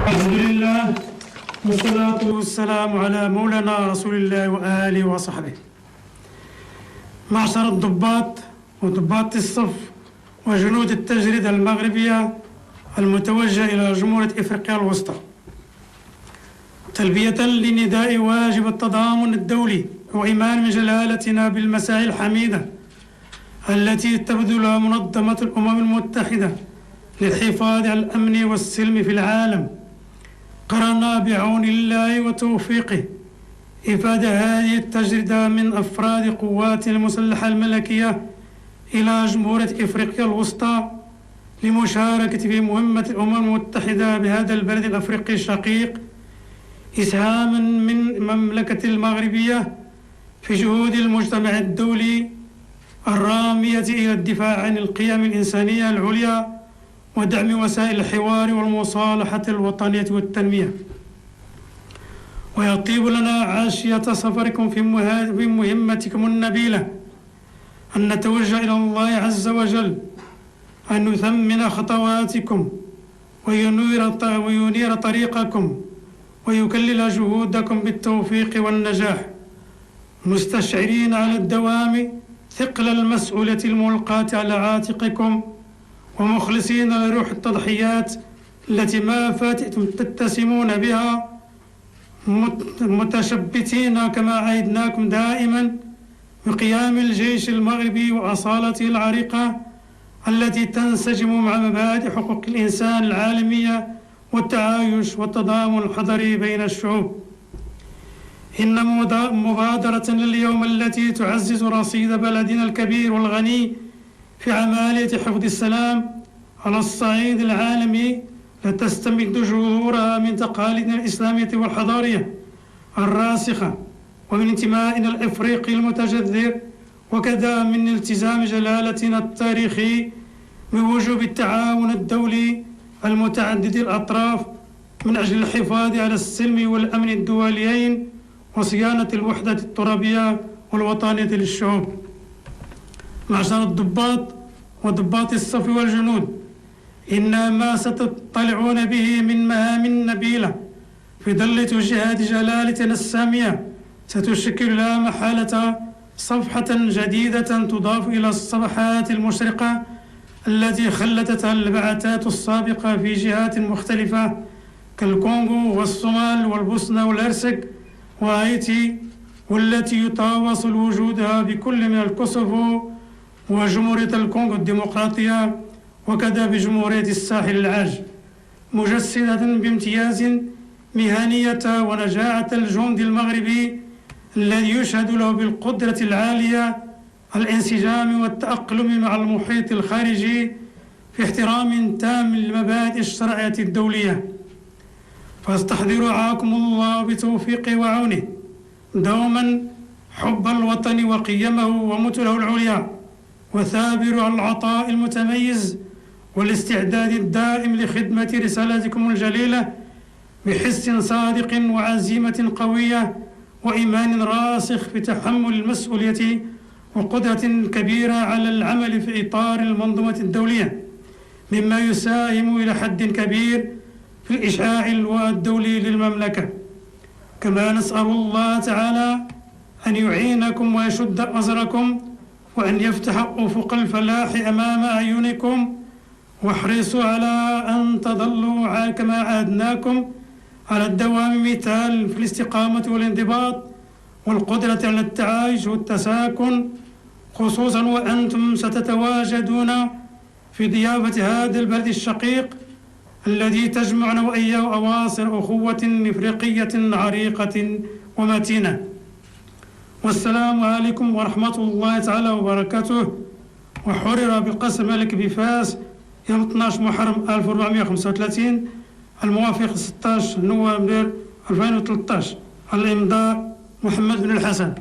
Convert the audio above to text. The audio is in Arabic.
الحمد لله والصلاة والسلام على مولانا رسول الله وآله وصحبه. معشر الضباط وضباط الصف وجنود التجريدة المغربية المتوجهة إلى جمهورية إفريقيا الوسطى، تلبية لنداء واجب التضامن الدولي وإيمان من جلالتنا بالمساعي الحميدة التي تبذلها منظمة الأمم المتحدة للحفاظ على الأمن والسلم في العالم، قررنا بعون الله وتوفيقه إفادة هذه التجربة من أفراد قواتنا المسلحة الملكية إلى جمهورية إفريقيا الوسطى لمشاركة في مهمة الأمم المتحدة بهذا البلد الأفريقي الشقيق، إسهاما من المملكة المغربية في جهود المجتمع الدولي الرامية إلى الدفاع عن القيم الإنسانية العليا ودعم وسائل الحوار والمصالحة الوطنية والتنمية. ويطيب لنا عاشية سفركم في مهمتكم النبيلة أن نتوجه إلى الله عز وجل أن يثمن خطواتكم وينير طريقكم ويكلل جهودكم بالتوفيق والنجاح، مستشعرين على الدوام ثقل المسؤولية الملقاة على عاتقكم ومخلصين لروح التضحيات التي ما فاتتم تتسمون بها، متشبتين كما عهدناكم دائما بقيام الجيش المغربي وأصالته العريقة التي تنسجم مع مبادئ حقوق الإنسان العالمية والتعايش والتضامن الحضري بين الشعوب. إن مبادرة لليوم التي تعزز رصيد بلدنا الكبير والغني في عملية حفظ السلام على الصعيد العالمي لتستمد جذورها من تقاليدنا الإسلامية والحضارية الراسخة ومن انتمائنا الإفريقي المتجذر، وكذا من التزام جلالتنا التاريخي بوجوب التعاون الدولي المتعدد الأطراف من أجل الحفاظ على السلم والأمن الدوليين وصيانة الوحدة الترابية والوطنية للشعوب. معشر الضباط وضباط الصف والجنود، إن ما ستطلعون به من مهام نبيلة في ظل توجيهات جلالتنا السامية ستشكل لا محالة صفحة جديدة تضاف إلى الصفحات المشرقة التي خلدتها البعثات السابقة في جهات مختلفة كالكونغو والصومال والبوسنة والهرسك وهايتي، والتي يتواصل وجودها بكل من الكوسوفو وجمهورية الكونغو الديمقراطية وكذا بجمهورية الساحل العاج، مجسدة بامتياز مهنية ونجاعة الجند المغربي الذي يشهد له بالقدرة العالية على الانسجام والتأقلم مع المحيط الخارجي في احترام تام للمبادئ الشرعية الدولية. فاستحضروا رعاكم الله بتوفيقه وعونه دوما حب الوطن وقيمه ومثله العليا، وثابروا على العطاء المتميز والاستعداد الدائم لخدمة رسالتكم الجليلة بحس صادق وعزيمة قوية وإيمان راسخ في تحمل المسؤولية وقدرة كبيرة على العمل في إطار المنظومة الدولية، مما يساهم إلى حد كبير في الإشعاع الدولي للمملكة. كما نسأل الله تعالى أن يعينكم ويشد أزركم وأن يفتح أفق الفلاح أمام أعينكم، واحرصوا على أن تظلوا كما عهدناكم على الدوام مثال في الاستقامة والانضباط والقدرة على التعايش والتساكن، خصوصا وأنتم ستتواجدون في ضيافة هذا البلد الشقيق الذي تجمعنا وإياه أواصر أخوة إفريقية عريقة ومتينة. والسلام عليكم ورحمة الله تعالى وبركاته. وحرر بقصر ملك بفاس يوم 12 محرم 1435 الموافق 16 نوفمبر 2013. الإمضاء محمد بن الحسن.